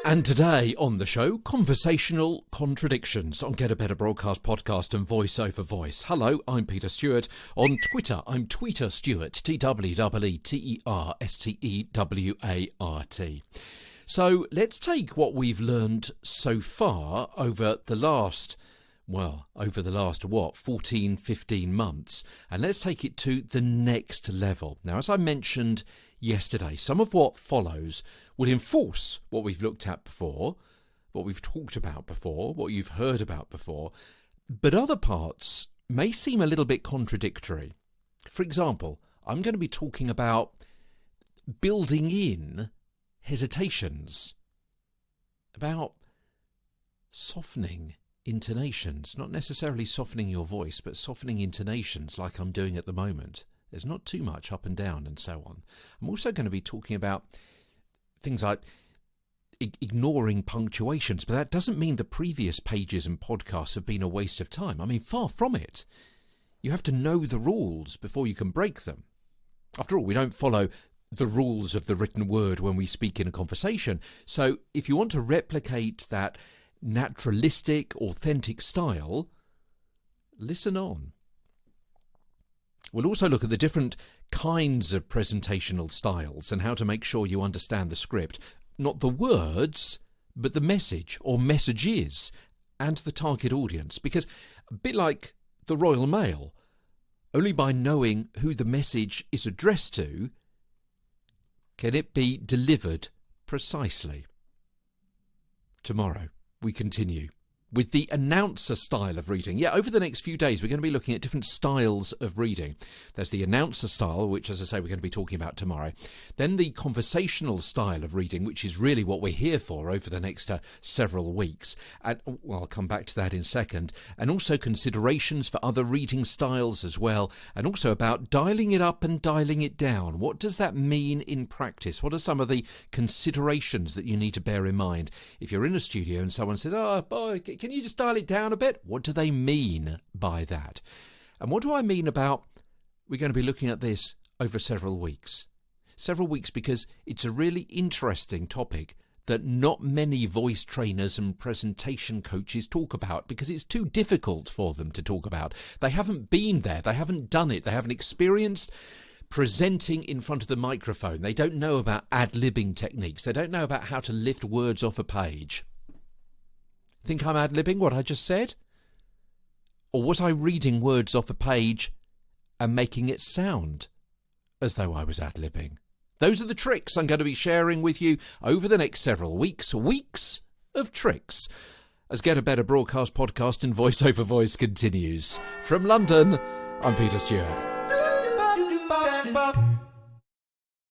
And today on the show, Conversational Contradictions on Get a Better Broadcast podcast and Voice Over Voice. Hello, I'm Peter Stewart. On Twitter, I'm Tweeter Stewart, TWEETERSTEWART. So let's take what we've learned so far over the last 14, 15 months, and let's take it to the next level. Now, as I mentioned yesterday, some of what follows will enforce what we've looked at before, what we've talked about before, what you've heard about before, but other parts may seem a little bit contradictory. For example, I'm going to be talking about building in hesitations, about softening intonations, not necessarily softening your voice, but softening intonations like I'm doing at the moment. There's not too much up and down and so on. I'm also going to be talking about things like ignoring punctuations, but that doesn't mean the previous pages and podcasts have been a waste of time. I mean, far from it. You have to know the rules before you can break them. After all, we don't follow the rules of the written word when we speak in a conversation. So if you want to replicate that naturalistic, authentic style, listen on. We'll also look at the different kinds of presentational styles and how to make sure you understand the script, not the words, but the message or messages and the target audience. Because a bit like the Royal Mail, only by knowing who the message is addressed to can it be delivered precisely. Tomorrow we continue with the announcer style of reading. Yeah, over the next few days, we're going to be looking at different styles of reading. There's the announcer style, which, as I say, we're going to be talking about tomorrow. Then the conversational style of reading, which is really what we're here for over the next several weeks. And well, I'll come back to that in a second. And also considerations for other reading styles as well. And also about dialing it up and dialing it down. What does that mean in practice? What are some of the considerations that you need to bear in mind? If you're in a studio and someone says, "Oh, boy, can you just dial it down a bit?" What do they mean by that? And what do I mean about we're going to be looking at this over several weeks? Several weeks because it's a really interesting topic that not many voice trainers and presentation coaches talk about because it's too difficult for them to talk about. They haven't been there. They haven't done it. They haven't experienced presenting in front of the microphone. They don't know about ad-libbing techniques. They don't know about how to lift words off a page. Think I'm ad-libbing what I just said? Or was I reading words off a page and making it sound as though I was ad-libbing? Those are the tricks I'm going to be sharing with you over the next several weeks. Weeks of tricks. As Get a Better Broadcast podcast and Voice Over Voice continues. From London, I'm Peter Stewart.